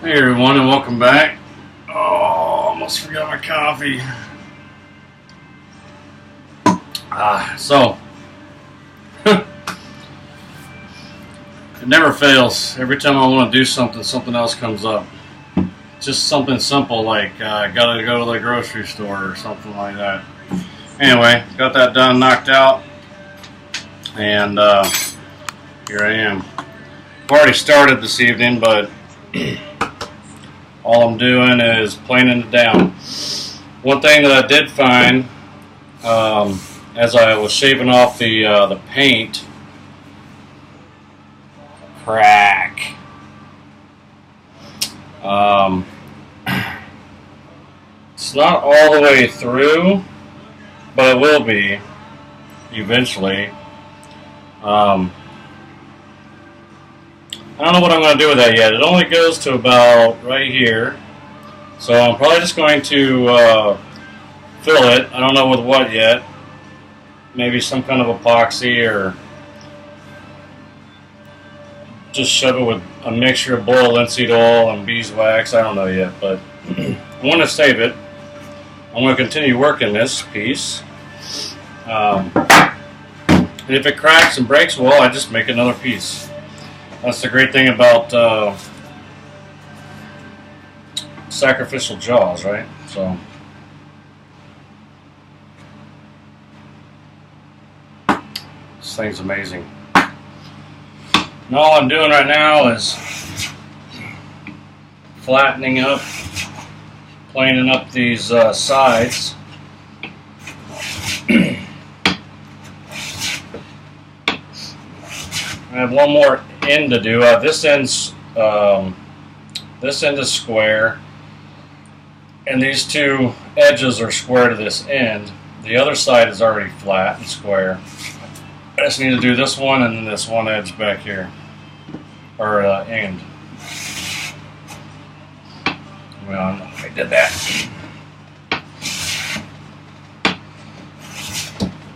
Hey everyone, and welcome back. Oh, almost forgot my coffee. It never fails. Every time I want to do something, something else comes up. Just something simple like gotta go to the grocery store or something like that. Anyway, got that done, knocked out, and here I am. I've already started this evening, but all I'm doing is planing it down. One thing that I did find as I was shaving off the paint, crack. It's not all the way through, but it will be eventually. I don't know what I'm going to do with that yet. It only goes to about right here. So I'm probably just going to fill it. I don't know with what yet. Maybe some kind of epoxy, or just shove it with a mixture of boiled linseed oil and beeswax. I don't know yet, but I want to save it. I'm going to continue working this piece. And if it cracks and breaks, well, I just make another piece. That's the great thing about sacrificial jaws, right? So this thing's amazing. And all I'm doing right now is flattening up, planing up these sides. I have one more end to do. This end is square, and these two edges are square to this end. The other side is already flat and square. I just need to do this one and then this one edge back here, or end. Well, I did that.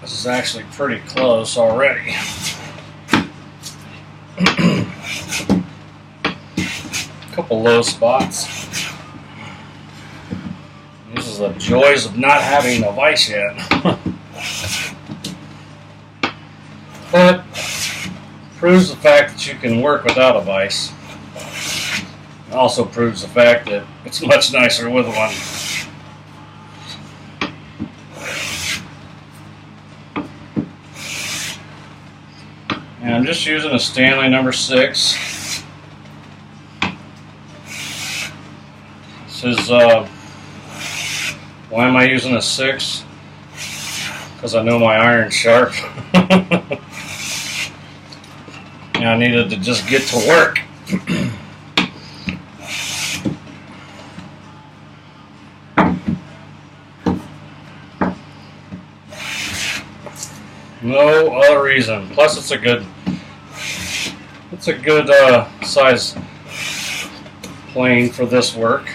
This is actually pretty close already. Couple low spots. This is the joys of not having a vise yet. But proves the fact that you can work without a vise. It also proves the fact that it's much nicer with one. And I'm just using a Stanley number 6. This is, why am I using a 6? Because I know my iron's sharp. And I needed to just get to work. No other reason. Plus, it's a good size plane for this work.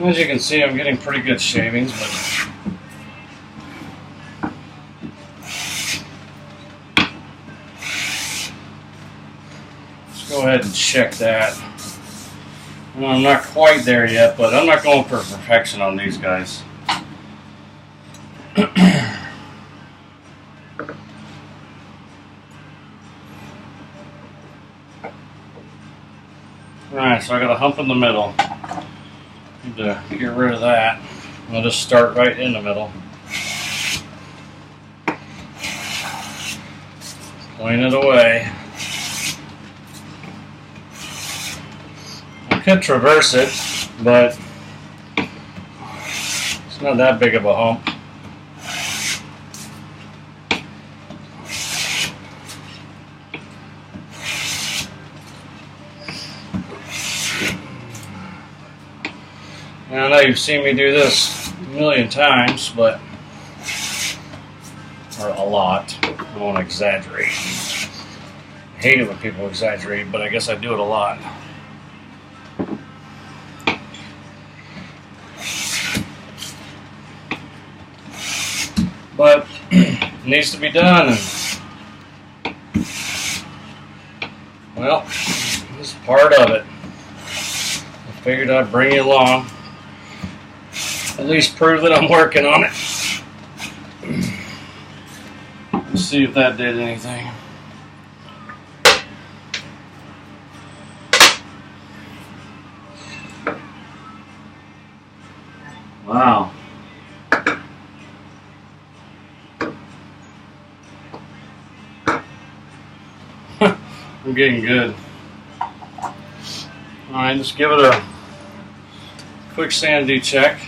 As you can see, I'm getting pretty good shavings, but let's go ahead and check that. Well, I'm not quite there yet, but I'm not going for perfection on these guys. Alright, so I got a hump in the middle. Need to get rid of that. I'll just start right in the middle. Plane it away. I could traverse it, but it's not that big of a hump. Now, I know you've seen me do this a million times, but, or a lot. I don't want to exaggerate. I hate it when people exaggerate, but I guess I do it a lot. But it needs to be done. And Well, this is part of it. I figured I'd bring you along. At least prove that I'm working on it. Let's see if that did anything. Wow. I'm getting good. Alright, let's give it a quick sanity check.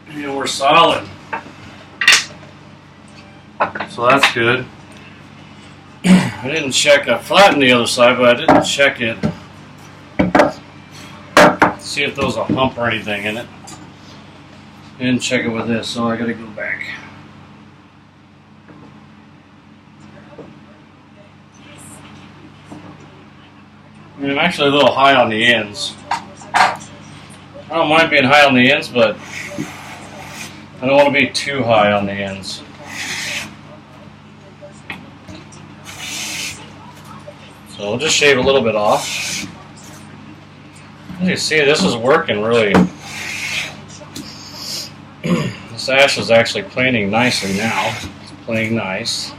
And we're solid. So that's good. I didn't check, I flattened the other side, but I didn't check it. See if there was a hump or anything in it. I didn't check it with this, so I gotta go back. I'm actually a little high on the ends. I don't mind being high on the ends, but I don't want to be too high on the ends. So we'll just shave a little bit off. As you see, this is working really. This ash is actually planing nicely now. It's playing nice.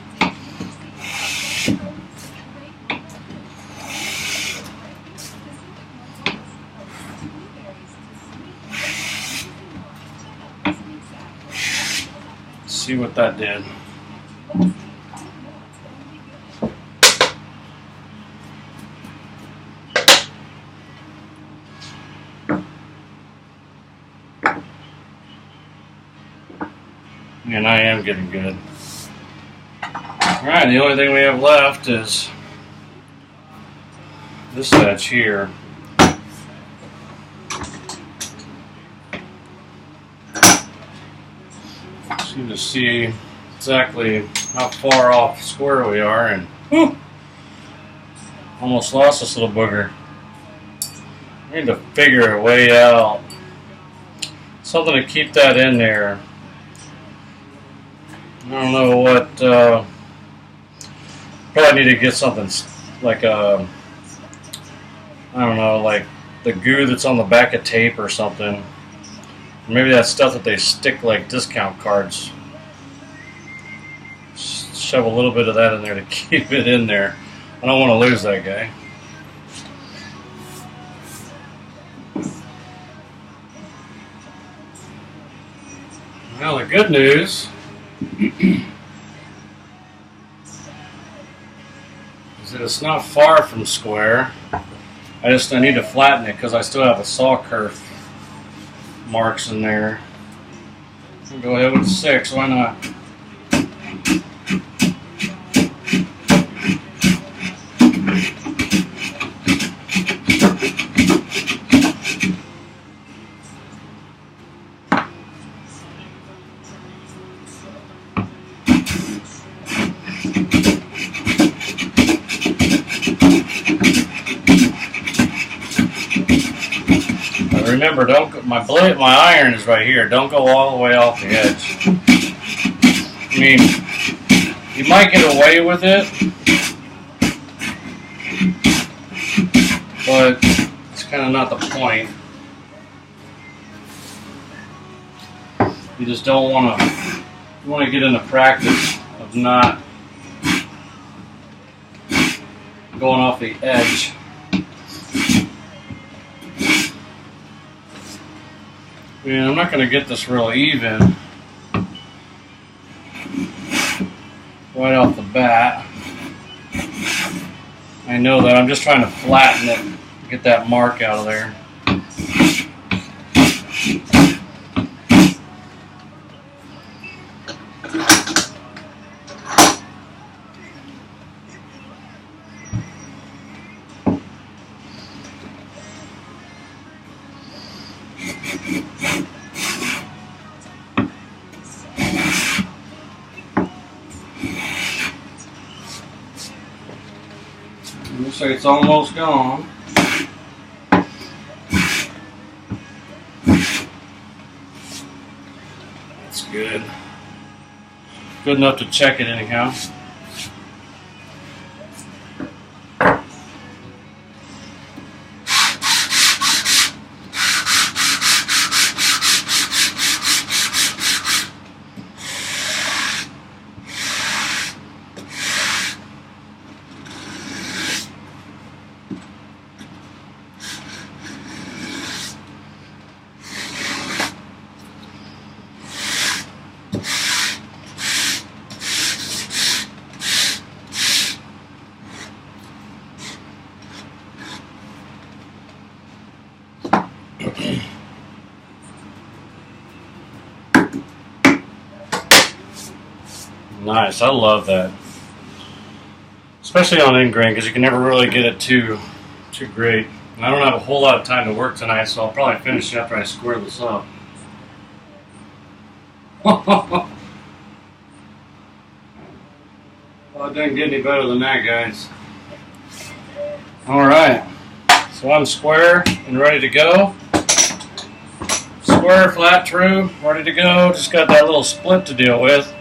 Let's see what that did. And I am getting good. Alright, the only thing we have left is this edge here. Just need to see exactly how far off square we are, and whew, almost lost this little booger. I need to figure a way out. Something to keep that in there. I don't know what, probably need to get something like I don't know, like the goo that's on the back of tape or something. Maybe that stuff that they stick like discount cards. Shove a little bit of that in there to keep it in there. I don't want to lose that guy. Well, the good news is that it's not far from square. I need to flatten it because I still have a saw kerf marks in there. I'll go ahead with 6, why not? Remember, don't go, my iron is right here. Don't go all the way off the edge. I mean, you might get away with it, but it's kind of not the point. You just don't want to. You want to get into practice of not going off the edge. Yeah, I'm not going to get this real even right off the bat. I know that. I'm just trying to flatten it, get that mark out of there. Looks like it's almost gone. good. Good enough to check it anyhow. Nice, I love that. Especially on end grain, because you can never really get it too great. And I don't have a whole lot of time to work tonight, so I'll probably finish after I square this up. Well, it doesn't get any better than that, guys. Alright, so I'm square and ready to go. Square, flat, true, ready to go. Just got that little split to deal with.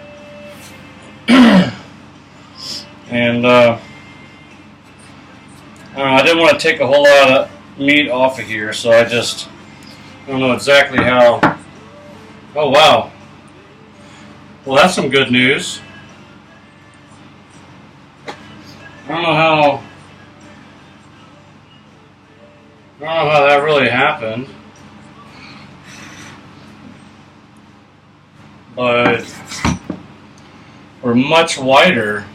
And I didn't want to take a whole lot of meat off of here, so I don't know exactly how. Oh wow! Well, that's some good news. I don't know how that really happened, but we're much wider.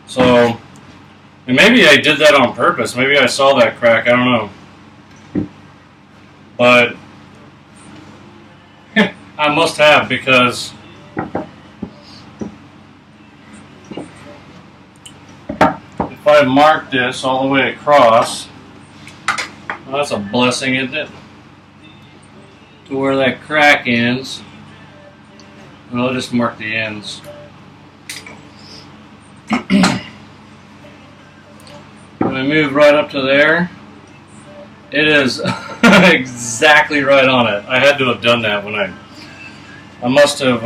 So, and maybe I did that on purpose. Maybe I saw that crack. I don't know. But I must have, because if I mark this all the way across, well, that's a blessing, isn't it? To where that crack ends. Well, I'll just mark the ends. When I move right up to there, it is exactly right on it. I had to have done that when I must have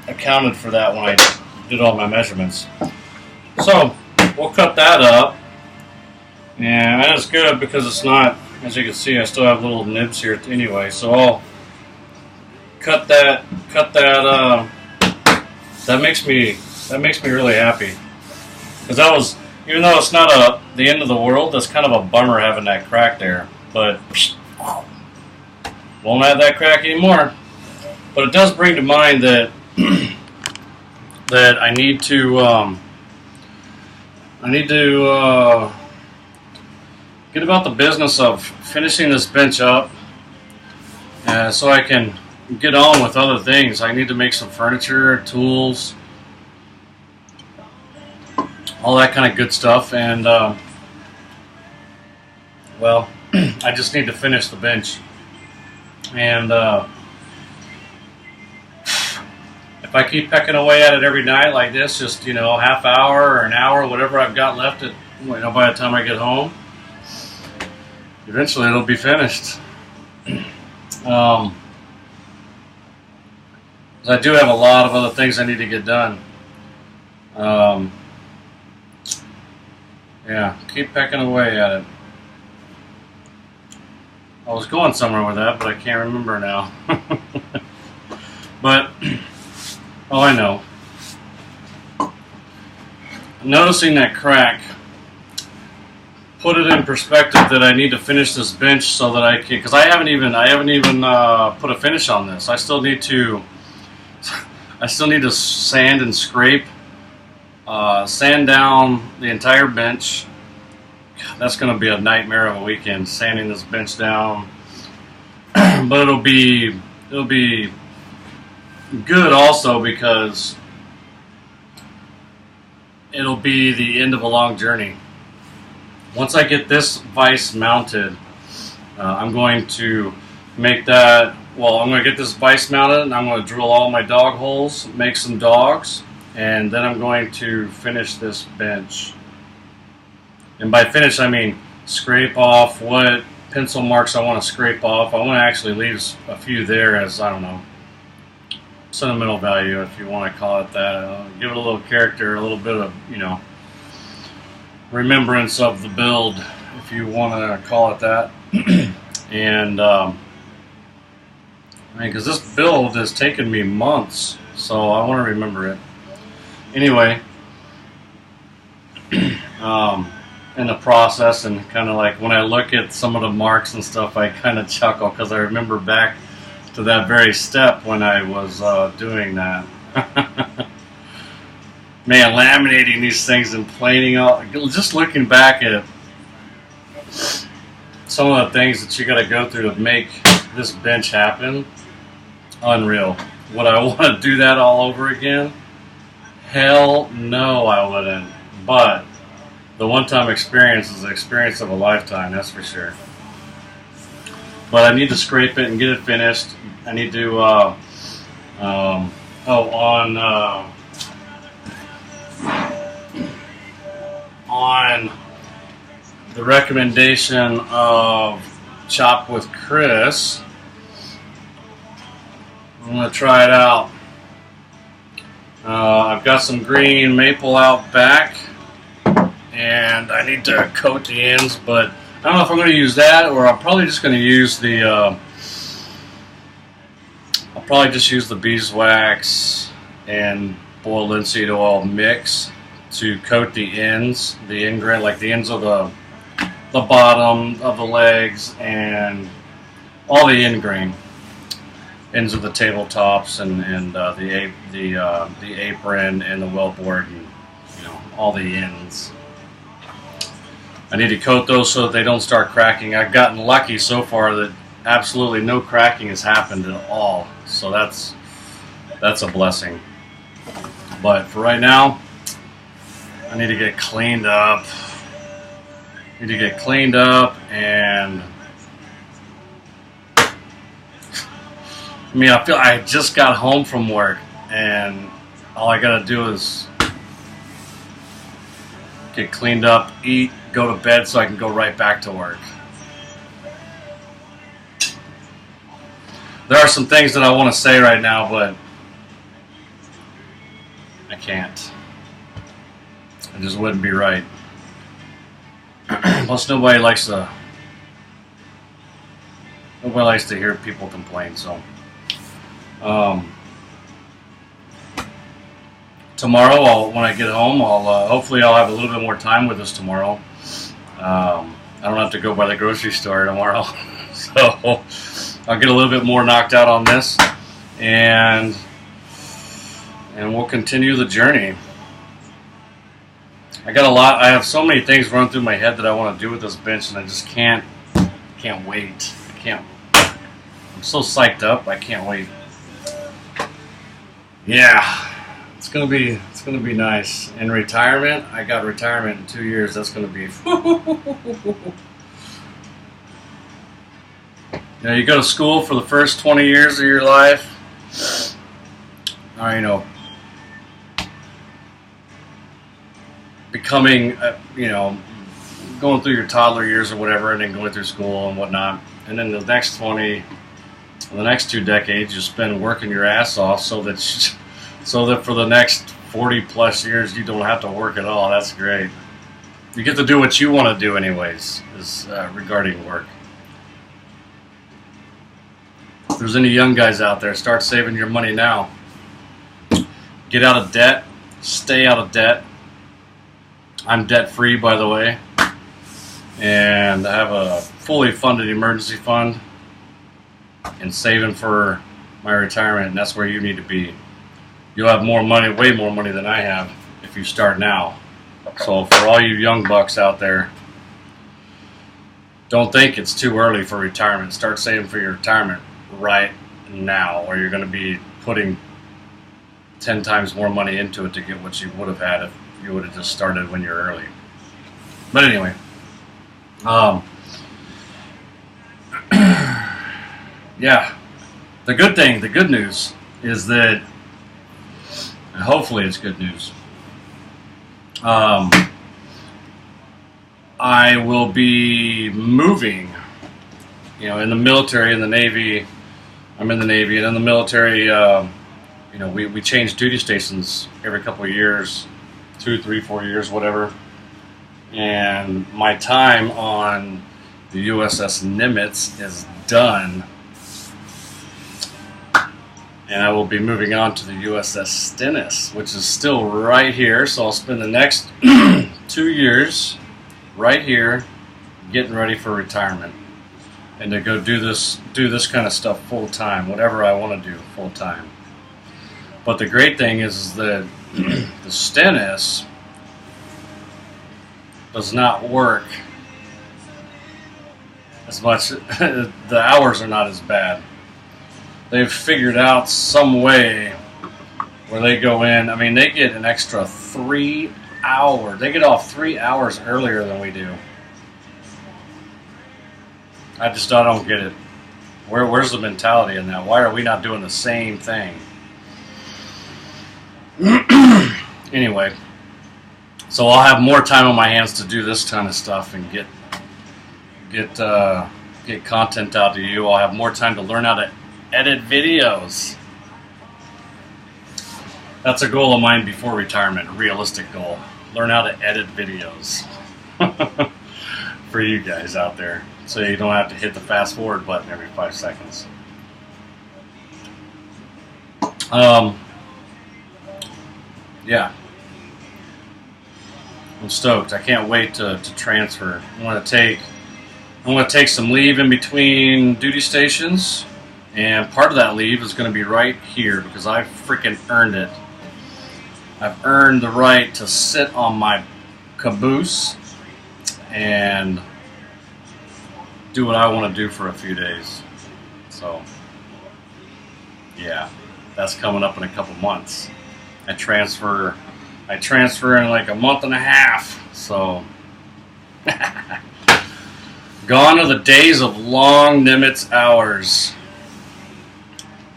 accounted for that when I did all my measurements. So we'll cut that up, and that's good because it's not, as you can see, I still have little nibs here anyway. So I'll cut that. That makes me really happy, because that was, even though it's not the end of the world, that's kind of a bummer having that crack there. But won't have that crack anymore. But it does bring to mind that that I need to get about the business of finishing this bench up, so I can get on with other things. I need to make some furniture, tools, all that kind of good stuff, and well, I just need to finish the bench. And if I keep pecking away at it every night like this, just, you know, half hour or an hour, whatever I've got left, by the time I get home, eventually it'll be finished. I do have a lot of other things I need to get done. Yeah, keep pecking away at it. I was going somewhere with that, but I can't remember now. But, oh, I know. Noticing that crack put it in perspective that I need to finish this bench so that I can, because I haven't even put a finish on this. I still need to sand and scrape, sand down the entire bench. God, that's going to be a nightmare of a weekend, sanding this bench down. But it'll be good also, because it'll be the end of a long journey. Once I get this vise mounted, I'm going to make that, well, I'm going to get this vise mounted, and I'm going to drill all my dog holes, make some dogs, and then I'm going to finish this bench. And by finish, I mean scrape off what pencil marks I want to scrape off. I want to actually leave a few there as, I don't know, sentimental value, if you want to call it that. Give it a little character, a little bit of, you know, remembrance of the build, if you want to call it that. And because this build has taken me months, so I want to remember it. Anyway, in the process, and kind of like when I look at some of the marks and stuff, I kind of chuckle because I remember back to that very step when I was doing that. Man, laminating these things and planing out, just looking back at some of the things that you got to go through to make this bench happen, unreal. Would I want to do that all over again? Hell no, I wouldn't. But the one-time experience is the experience of a lifetime, that's for sure. But I need to scrape it and get it finished. I need to, on the recommendation of Chop with Chris, I'm going to try it out. I've got some green maple out back, and I need to coat the ends, but I don't know if I'm going to use that, or I'm probably just going to use the, I'll probably just use the beeswax and boiled linseed oil mix to coat the ends, the end grain, like the ends of the bottom of the legs and all the end grain, ends of the tabletops and the apron and the wellboard, and you know, all the ends. I need to coat those so that they don't start cracking. I've gotten lucky so far that absolutely no cracking has happened at all, so that's a blessing. But for right now, I need to get cleaned up. And I mean, I feel I just got home from work, and all I gotta do is get cleaned up, eat, go to bed so I can go right back to work. There are some things that I want to say right now, but I can't. It just wouldn't be right. Plus, nobody likes to hear people complain. So, tomorrow, when I get home, hopefully I'll have a little bit more time with us tomorrow. I don't have to go by the grocery store tomorrow, so I'll get a little bit more knocked out on this, and we'll continue the journey. I have so many things running through my head that I want to do with this bench, and I just can't wait. I'm so psyched up, I can't wait. Yeah, it's gonna be nice. In retirement, I got retirement in 2 years. That's gonna be. You know, you go to school for the first 20 years of your life. You know, becoming, you know, going through your toddler years or whatever, and then going through school and whatnot. And then the next 2 decades, you spend working your ass off so that for the next 40 plus years, you don't have to work at all. That's great. You get to do what you want to do anyways, regarding work. If there's any young guys out there, start saving your money now. Get out of debt. Stay out of debt. I'm debt-free, by the way. And I have a fully funded emergency fund and saving for my retirement, and that's where you need to be. You'll have more money, way more money than I have, if you start now. So for all you young bucks out there, don't think it's too early for retirement. Start saving for your retirement right now, or you're going to be putting 10 times more money into it to get what you would have had if you would have just started when you're early. But anyway, yeah, the good news is that, and hopefully it's good news, I will be moving you know, in the military, in the Navy, I'm in the Navy, and in the military, you know, we change duty stations every couple of years, 2, 3, 4 years, whatever. And my time on the USS Nimitz is done. And I will be moving on to the USS Stennis, which is still right here. So I'll spend the next 2 years right here getting ready for retirement. And to go do this kind of stuff full time, whatever I want to do full time. But the great thing is that the Stennis does not work as much. The hours are not as bad. They've figured out some way where they go in. I mean, they get an extra 3 hours. They get off 3 hours earlier than we do. I don't get it. Where's the mentality in that? Why are we not doing the same thing? Anyway, so I'll have more time on my hands to do this kind of stuff and get content out to you. I'll have more time to learn how to edit videos. That's a goal of mine before retirement, a realistic goal. Learn how to edit videos for you guys out there, so you don't have to hit the fast forward button every 5 seconds. Yeah, I'm stoked. I can't wait to transfer. I'm gonna take some leave in between duty stations. And part of that leave is going to be right here because I freaking earned it. I've earned the right to sit on my caboose and do what I want to do for a few days. So, yeah, that's coming up in a couple months. I transfer in like a month and a half. So, gone are the days of long Nimitz hours.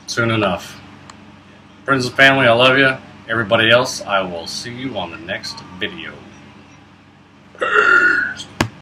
Soon enough. Friends and family, I love you. Everybody else, I will see you on the next video.